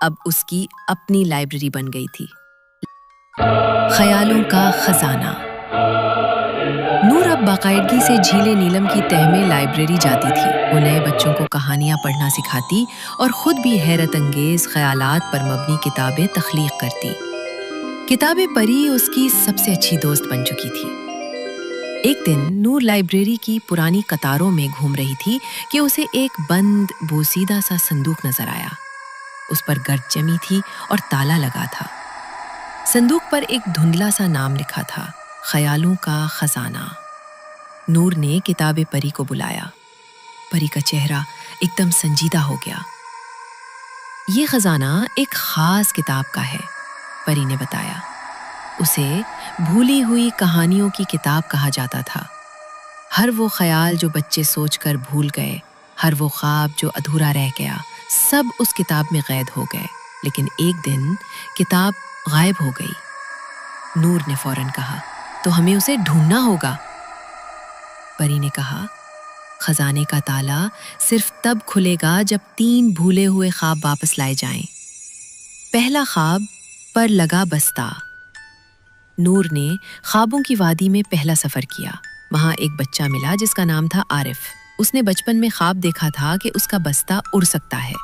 اب اس کی اپنی لائبریری بن گئی تھی۔ خیالوں کا خزانہ۔ نور اب باقاعدگی سے جھیل نیلم کی تہہ میں لائبریری جاتی تھی۔ وہ نئے بچوں کو کہانیاں پڑھنا سکھاتی اور خود بھی حیرت انگیز خیالات پر مبنی کتابیں تخلیق کرتی۔ کتاب پری اس کی سب سے اچھی دوست بن چکی تھی۔ ایک دن نور لائبریری کی پرانی قطاروں میں گھوم رہی تھی کہ اسے ایک بند بوسیدہ سا صندوق نظر آیا۔ اس پر گرد جمی تھی اور تالا لگا تھا۔ صندوق پر ایک دھندلا سا نام لکھا تھا، خیالوں کا خزانہ۔ نور نے کتاب پری کو بلایا۔ پری کا چہرہ ایک دم سنجیدہ ہو گیا۔ یہ خزانہ ایک خاص کتاب کا ہے، پری نے بتایا۔ اسے بھولی ہوئی کہانیوں کی کتاب کہا جاتا تھا۔ ہر وہ خیال جو بچے سوچ کر بھول گئے، ہر وہ خواب جو ادھورا رہ گیا، سب اس کتاب میں قید ہو گئے۔ لیکن ایک دن کتاب غائب ہو گئی۔ نور نے فوراً کہا، تو ہمیں اسے ڈھونڈنا ہوگا۔ پری نے کہا، خزانے کا تالا صرف تب کھلے گا جب 3 بھولے ہوئے خواب واپس لائے جائیں۔ پہلا خواب، پر لگا بستہ۔ نور نے خوابوں کی وادی میں پہلا سفر کیا۔ وہاں ایک بچہ ملا جس کا نام تھا عارف۔ اس نے بچپن میں خواب دیکھا تھا کہ اس کا بستہ اڑ سکتا ہے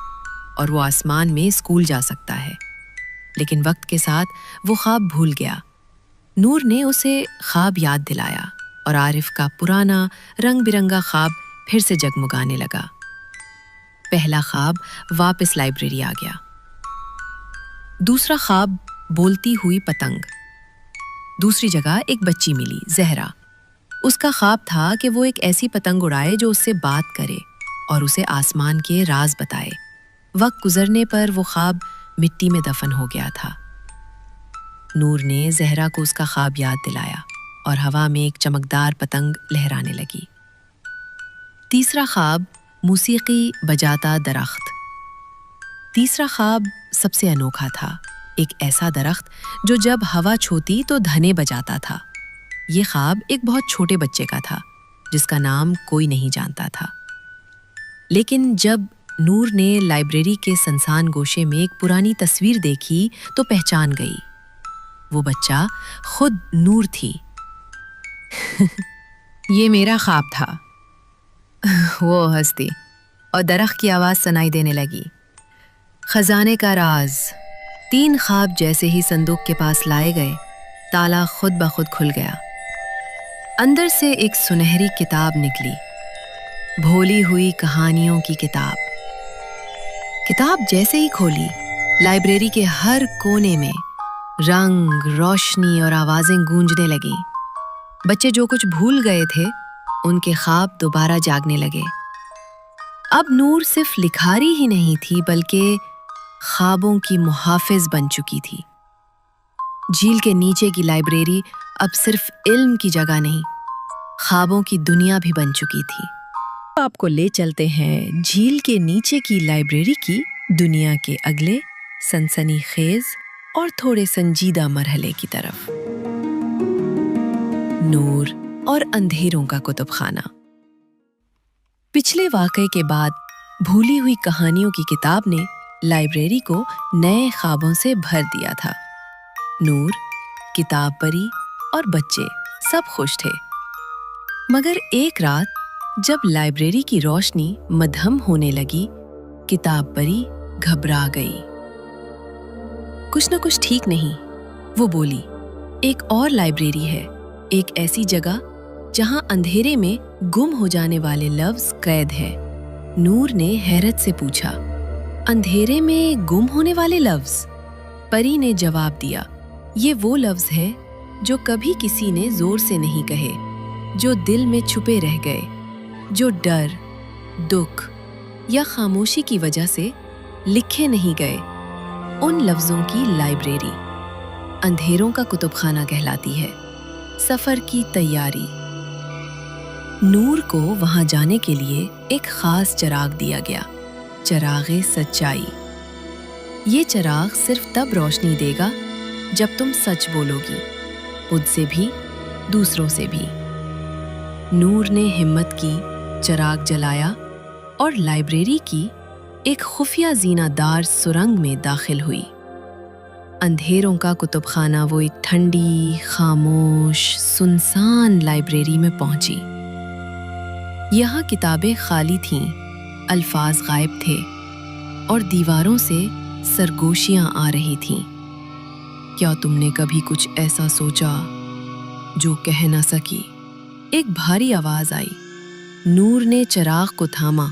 اور وہ آسمان میں اسکول جا سکتا ہے، لیکن وقت کے ساتھ وہ خواب بھول گیا۔ نور نے اسے خواب یاد دلایا اور عارف کا پرانا رنگ برنگا خواب پھر سے جگمگانے لگا۔ پہلا خواب واپس لائبریری آ گیا۔ دوسرا خواب، بولتی ہوئی پتنگ۔ دوسری جگہ ایک بچی ملی، زہرا۔ اس کا خواب تھا کہ وہ ایک ایسی پتنگ اڑائے جو اس سے بات کرے اور اسے آسمان کے راز بتائے۔ وقت گزرنے پر وہ خواب مٹی میں دفن ہو گیا تھا۔ نور نے زہرا کو اس کا خواب یاد دلایا اور ہوا میں ایک چمکدار پتنگ لہرانے لگی۔ تیسرا خواب، موسیقی بجاتا درخت۔ تیسرا خواب سب سے انوکھا تھا، ایک ایسا درخت جو جب ہوا چھوتی تو دھنے بجاتا تھا۔ یہ خواب ایک بہت چھوٹے بچے کا تھا جس کا نام کوئی نہیں جانتا تھا، لیکن جب نور نے لائبریری کے سنسان گوشے میں ایک پرانی تصویر دیکھی تو پہچان گئی۔ وہ بچہ خود نور تھی۔ یہ میرا خواب تھا، وہ ہنستی اور درخت کی آواز سنائی دینے لگی۔ خزانے کا راز۔ 3 خواب جیسے ہی صندوق کے پاس لائے گئے، تالا خود بخود کھل گیا۔ اندر سے ایک سنہری کتاب نکلی، بھولی ہوئی کہانیوں کی کتاب۔ کتاب جیسے ہی کھولی، لائبریری کے ہر کونے میں رنگ، روشنی اور آوازیں گونجنے لگیں۔ بچے جو کچھ بھول گئے تھے، ان کے خواب دوبارہ جاگنے لگے۔ اب نور صرف لکھاری ہی نہیں تھی بلکہ خوابوں کی محافظ بن چکی تھی۔ جھیل کے نیچے کی لائبریری اب صرف علم کی جگہ نہیں، خوابوں کی دنیا بھی بن چکی تھی۔ آپ کو لے چلتے ہیں جھیل کے نیچے کی لائبریری کی دنیا کے اگلے سنسنی خیز اور تھوڑے سنجیدہ مرحلے کی طرف۔ نور اور اندھیروں کا کتب خانہ۔ پچھلے واقعے کے بعد بھولی ہوئی کہانیوں کی کتاب نے لائبریری کو نئے خوابوں سے بھر دیا تھا۔ نور، کتاب پری اور بچے سب خوش تھے، مگر ایک رات جب لائبریری کی روشنی مدھم ہونے لگی، کتاب پری گھبرا گئی۔ کچھ نہ کچھ ٹھیک نہیں، وہ بولی۔ ایک اور لائبریری ہے، ایک ایسی جگہ جہاں اندھیرے میں گم ہو جانے والے لفظ قید ہے۔ نور نے حیرت سے پوچھا، اندھیرے میں گم ہونے والے لفظ؟ پری نے جواب دیا، یہ وہ لفظ ہے جو کبھی کسی نے زور سے نہیں کہے، جو دل میں چھپے رہ گئے، جو ڈر، دکھ یا خاموشی کی وجہ سے لکھے نہیں گئے۔ ان لفظوں کی لائبریری اندھیروں کا کتب خانہ کہلاتی ہے۔ سفر کی تیاری۔ نور کو وہاں جانے کے لیے ایک خاص چراغ دیا گیا، چراغ سچائی۔ یہ چراغ صرف تب روشنی دے گا جب تم سچ بولو گی، خود سے بھی، دوسروں سے بھی۔ نور نے ہمت کی، چراغ جلایا اور لائبریری کی ایک خفیہ زینہ دار سرنگ میں داخل ہوئی۔ اندھیروں کا کتب خانہ وہ ایک ٹھنڈی، خاموش، سنسان لائبریری میں پہنچی۔ یہاں کتابیں خالی تھیں، الفاظ غائب تھے اور دیواروں سے سرگوشیاں آ رہی تھیں۔ کیا تم نے کبھی کچھ ایسا سوچا جو کہہ نہ سکی؟ ایک بھاری آواز آئی۔ نور نے چراغ کو تھاما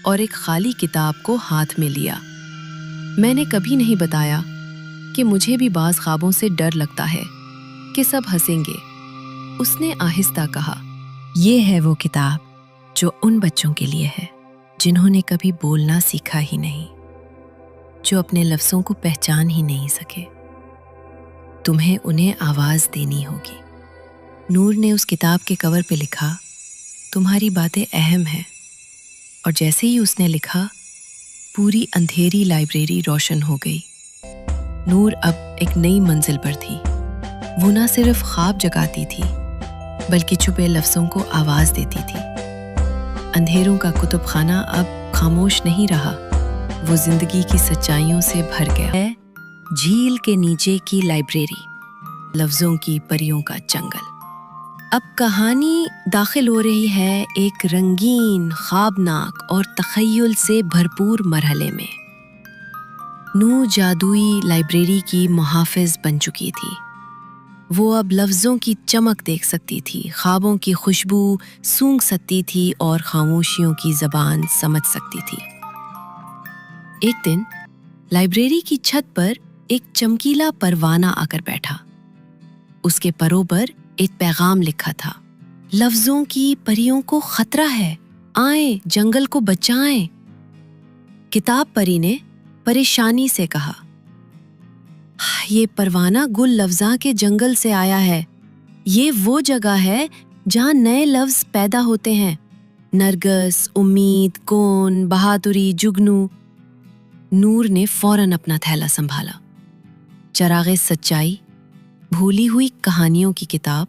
اور ایک خالی کتاب کو ہاتھ میں لیا۔ میں نے کبھی نہیں بتایا کہ مجھے بھی بعض خوابوں سے ڈر لگتا ہے کہ سب ہنسیں گے، اس نے آہستہ کہا۔ یہ ہے وہ کتاب جو ان بچوں کے لیے ہے جنہوں نے کبھی بولنا سیکھا ہی نہیں، جو اپنے لفظوں کو پہچان ہی نہیں سکے۔ تمہیں انہیں آواز دینی ہوگی۔ نور نے اس کتاب کے کور پہ لکھا، تمہاری باتیں اہم ہیں، اور جیسے ہی اس نے لکھا، پوری اندھیری لائبریری روشن ہو گئی۔ نور اب ایک نئی منزل پر تھی۔ وہ نہ صرف خواب جگاتی تھی بلکہ چھپے لفظوں کو آواز دیتی تھی۔ اندھیروں کا کتب خانہ اب خاموش نہیں رہا، وہ زندگی کی سچائیوں سے بھر گیا ہے۔ جھیل کے نیچے کی لائبریری، لفظوں کی پریوں کا جنگل۔ اب کہانی داخل ہو رہی ہے ایک رنگین، خوابناک اور تخیل سے بھرپور مرحلے میں۔ نور جادوئی لائبریری کی محافظ بن چکی تھی۔ وہ اب لفظوں کی چمک دیکھ سکتی تھی، خوابوں کی خوشبو سونگھ سکتی تھی اور خاموشیوں کی زبان سمجھ سکتی تھی۔ ایک دن لائبریری کی چھت پر ایک چمکیلا پروانہ آ کر بیٹھا۔ اس کے پروں پر ایک پیغام لکھا تھا، لفظوں کی پریوں کو خطرہ ہے، آئیں جنگل کو بچائیں۔ کتاب پری نے پریشانی سے کہا، یہ پروانہ گل لفظاں کے جنگل سے آیا ہے۔ یہ وہ جگہ ہے جہاں نئے لفظ پیدا ہوتے ہیں، نرگس، امید، کون، بہادری، جگنو۔ نور نے فوراً اپنا تھیلا سنبھالا، چراغ سچائی، بھولی ہوئی کہانیوں کی کتاب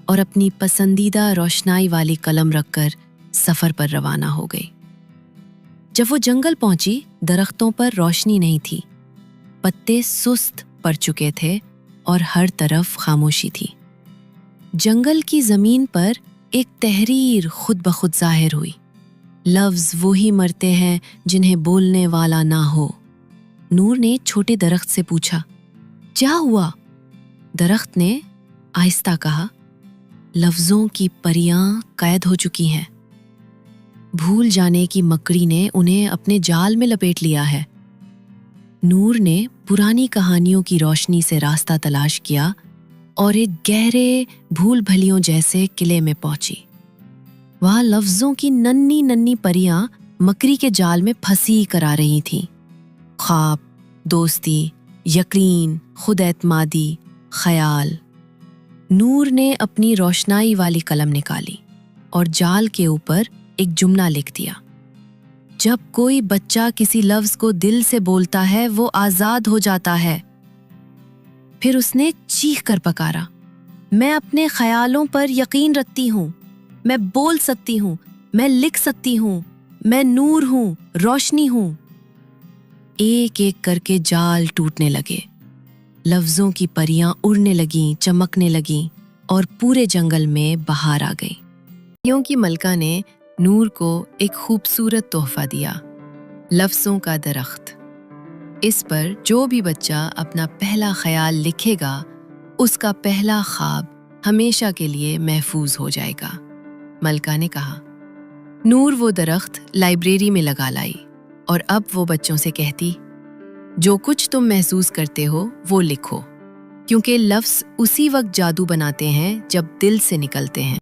اور اپنی پسندیدہ روشنائی والی قلم رکھ کر سفر پر روانہ ہو گئی۔ جب وہ جنگل پہنچی، درختوں پر روشنی نہیں تھی، پتے سست پڑ چکے تھے اور ہر طرف خاموشی تھی۔ جنگل کی زمین پر ایک تحریر خود بخود ظاہر ہوئی، لفظ وہی مرتے ہیں جنہیں بولنے والا نہ ہو۔ نور نے چھوٹے درخت سے پوچھا، کیا ہوا؟ درخت نے آہستہ کہا، لفظوں کی پریاں قید ہو چکی ہیں، بھول جانے کی مکڑی نے انہیں اپنے جال میں لپیٹ لیا ہے۔ نور نے پرانی کہانیوں کی روشنی سے راستہ تلاش کیا اور ایک گہرے بھول بھلیوں جیسے قلعے میں پہنچی۔ وہاں لفظوں کی ننھی ننھی پریاں مکڑی کے جال میں پھنسی کرا رہی تھیں۔ خواب، دوستی، یقین، خود اعتمادی، خیال۔ نور نے اپنی روشنائی والی قلم نکالی اور جال کے اوپر ایک جملہ لکھ دیا، جب کوئی بچہ کسی لفظ کو دل سے بولتا ہے وہ آزاد ہو جاتا ہے۔ پھر اس نے چیخ کر پکارا، میں اپنے خیالوں پر یقین رکھتی ہوں، میں بول سکتی ہوں، میں لکھ سکتی ہوں، میں نور ہوں، روشنی ہوں۔ ایک ایک کر کے جال ٹوٹنے لگے، لفظوں کی پریاں اڑنے لگیں، چمکنے لگیں اور پورے جنگل میں بہار آ گئی۔ پریوں کی ملکہ نے نور کو ایک خوبصورت تحفہ دیا، لفظوں کا درخت۔ اس پر جو بھی بچہ اپنا پہلا خیال لکھے گا، اس کا پہلا خواب ہمیشہ کے لیے محفوظ ہو جائے گا، ملکہ نے کہا۔ نور وہ درخت لائبریری میں لگا لائی اور اب وہ بچوں سے کہتی، جو کچھ تم محسوس کرتے ہو وہ لکھو، کیونکہ لفظ اسی وقت جادو بناتے ہیں جب دل سے نکلتے ہیں۔